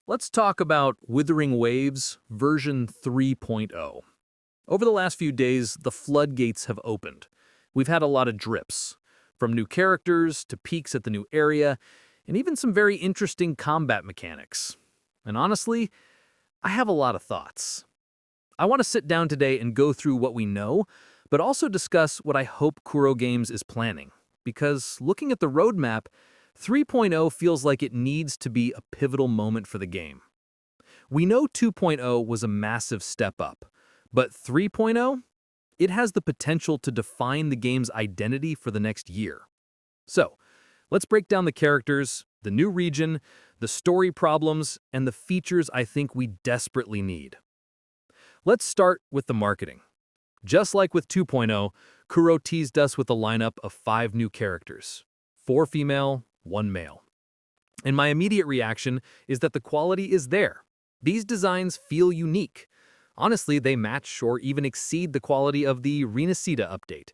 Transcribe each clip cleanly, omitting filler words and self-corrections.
Let's talk about Wuthering Waves version 3.0. Over the last few days, the floodgates have opened. We've had a lot of drips, from new characters to peeks at the new area, and even some very interesting combat mechanics. And honestly, I have a lot of thoughts. I want to sit down today and go through what we know, but also discuss what I hope Kuro Games is planning. Because looking at the roadmap, 3.0 feels like it needs to be a pivotal moment for the game. We know 2.0 was a massive step up, but 3.0? It has the potential to define the game's identity for the next year. So, let's break down the characters, the new region, the story problems, and the features I think we desperately need. Let's start with the marketing. Just like with 2.0, Kuro teased us with a lineup of 5 new characters, 4 female, 1 male. And my immediate reaction is that the quality is there. These designs feel unique. Honestly, they match or even exceed the quality of the Resonators update.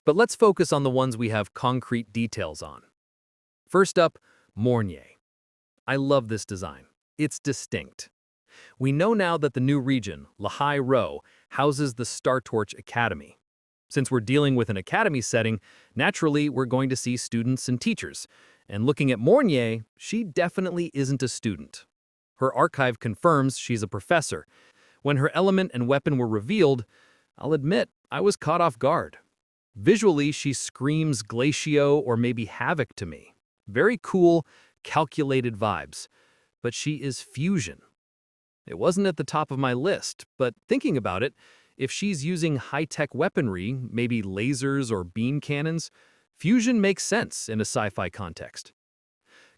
But let's focus on the ones we have concrete details on. First up, Mornye. I love this design. It's distinct. We know now that the new region, Lahai Roi, houses the Startorch Academy. Since we're dealing with an academy setting, naturally we're going to see students and teachers. And looking at Mornye, she definitely isn't a student. Her archive confirms she's a professor. When her element and weapon were revealed, I'll admit I was caught off guard. Visually, she screams Glacio or maybe Havoc to me. Very cool, calculated vibes. But she is fusion. It wasn't at the top of my list, but thinking about it, if she's using high-tech weaponry, maybe lasers or beam cannons, fusion makes sense in a sci-fi context.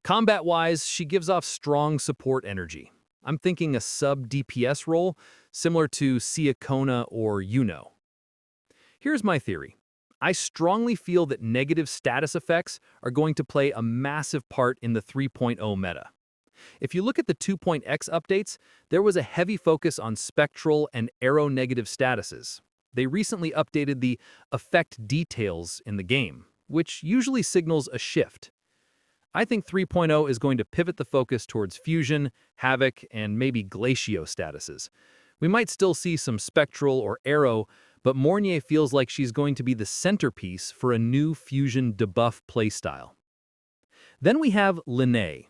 Combat-wise, she gives off strong support energy. I'm thinking a sub-DPS role, similar to Kona or Yuno. Here's my theory. I strongly feel that negative status effects are going to play a massive part in the 3.0 meta. If you look at the 2.x updates, there was a heavy focus on spectral and arrow-negative statuses. They recently updated the effect details in the game, which usually signals a shift. I think 3.0 is going to pivot the focus towards fusion, havoc, and maybe glacio statuses. We might still see some spectral or arrow, but Mornye feels like she's going to be the centerpiece for a new fusion debuff playstyle. Then we have Lynae.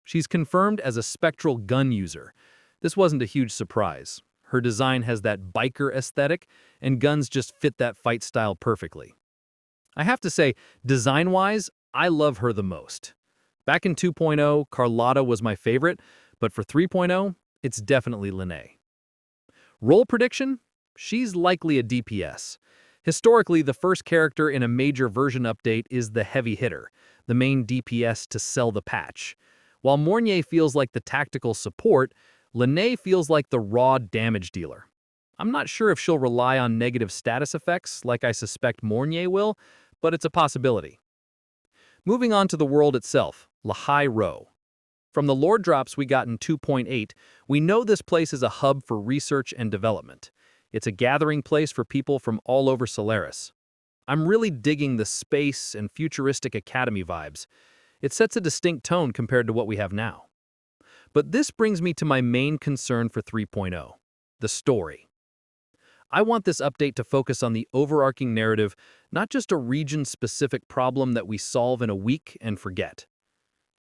She's confirmed as a spectral gun user. This wasn't a huge surprise. Her design has that biker aesthetic, and guns just fit that fight style perfectly. I have to say, design-wise, I love her the most. Back in 2.0, Carlotta was my favorite, but for 3.0, it's definitely Lynae. Role prediction? She's likely a DPS. Historically, the first character in a major version update is the heavy hitter, the main DPS to sell the patch. While Mornye feels like the tactical support, Lynae feels like the raw damage dealer. I'm not sure if she'll rely on negative status effects like I suspect Mornye will, but it's a possibility. Moving on to the world itself, Lahai Roi. From the lore drops we got in 2.8, we know this place is a hub for research and development. It's a gathering place for people from all over Solaris. I'm really digging the space and futuristic academy vibes. It sets a distinct tone compared to what we have now. But this brings me to my main concern for 3.0, the story. I want this update to focus on the overarching narrative, not just a region-specific problem that we solve in a week and forget.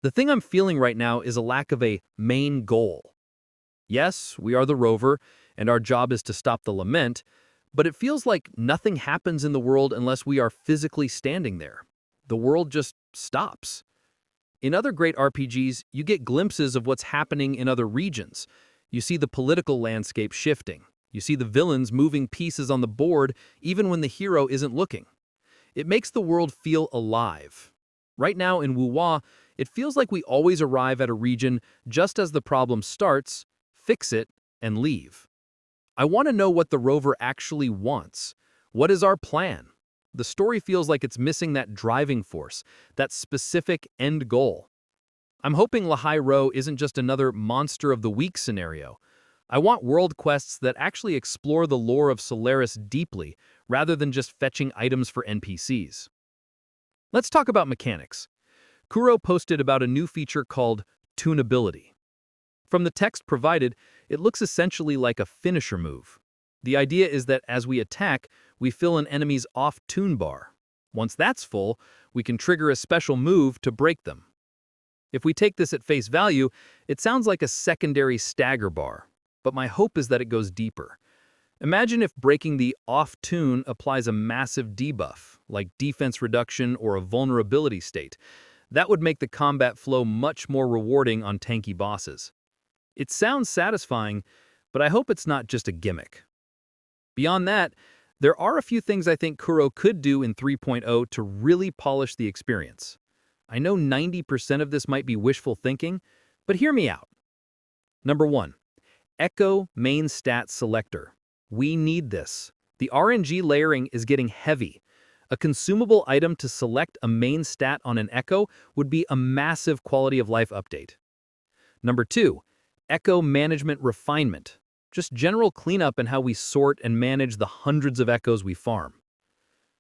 The thing I'm feeling right now is a lack of a main goal. Yes, we are the rover, and our job is to stop the lament, but it feels like nothing happens in the world unless we are physically standing there. The world just stops. In other great RPGs, you get glimpses of what's happening in other regions. You see the political landscape shifting. You see the villains moving pieces on the board even when the hero isn't looking. It makes the world feel alive. Right now in WuWa, it feels like we always arrive at a region just as the problem starts, fix it, and leave. I want to know what the rover actually wants. What is our plan? The story feels like it's missing that driving force, that specific end goal. I'm hoping Lahai Roi isn't just another monster of the week scenario. I want world quests that actually explore the lore of Solaris deeply, rather than just fetching items for NPCs. Let's talk about mechanics. Kuro posted about a new feature called Tunability. From the text provided, it looks essentially like a finisher move. The idea is that as we attack, we fill an enemy's off-tune bar. Once that's full, we can trigger a special move to break them. If we take this at face value, it sounds like a secondary stagger bar, but my hope is that it goes deeper. Imagine if breaking the off-tune applies a massive debuff, like defense reduction or a vulnerability state. That would make the combat flow much more rewarding on tanky bosses. It sounds satisfying, but I hope it's not just a gimmick. Beyond that, there are a few things I think Kuro could do in 3.0 to really polish the experience. I know 90% of this might be wishful thinking, but hear me out. Number 1. Echo Main Stat Selector. We need this. The RNG layering is getting heavy. A consumable item to select a main stat on an Echo would be a massive quality of life update. Number 2. Echo Management Refinement. Just general cleanup in how we sort and manage the hundreds of Echoes we farm.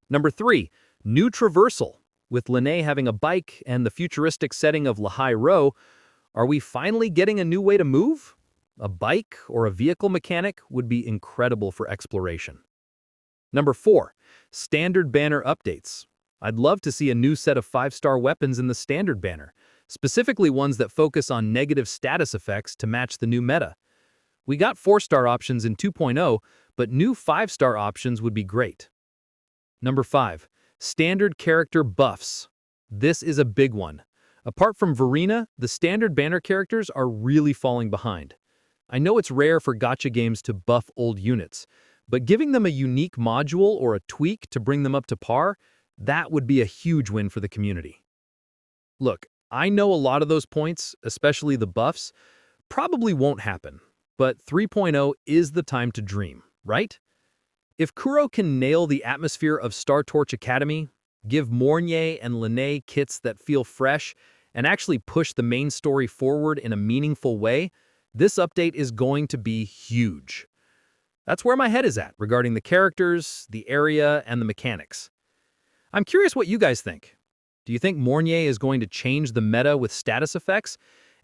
Number 3. New Traversal. With Lynae having a bike and the futuristic setting of Lahai Roi, are we finally getting a new way to move? A bike or a vehicle mechanic would be incredible for exploration. Number 4. Standard Banner Updates. I'd love to see a new set of 5-star weapons in the Standard Banner, specifically ones that focus on negative status effects to match the new meta. We got 4-star options in 2.0, but new 5-star options would be great. Number 5. Standard Character Buffs. This is a big one. Apart from Verena, the standard banner characters are really falling behind. I know it's rare for gacha games to buff old units, but giving them a unique module or a tweak to bring them up to par, that would be a huge win for the community. Look, I know a lot of those points, especially the buffs, probably won't happen, but 3.0 is the time to dream, right? If Kuro can nail the atmosphere of Startorch Academy, give Mornye and Lynae kits that feel fresh, and actually push the main story forward in a meaningful way, this update is going to be huge. That's where my head is at regarding the characters, the area, and the mechanics. I'm curious what you guys think. Do you think Mornye is going to change the meta with status effects?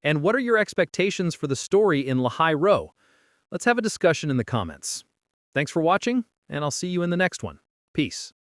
And what are your expectations for the story in Lahai Roi? Let's have a discussion in the comments. Thanks for watching, and I'll see you in the next one. Peace.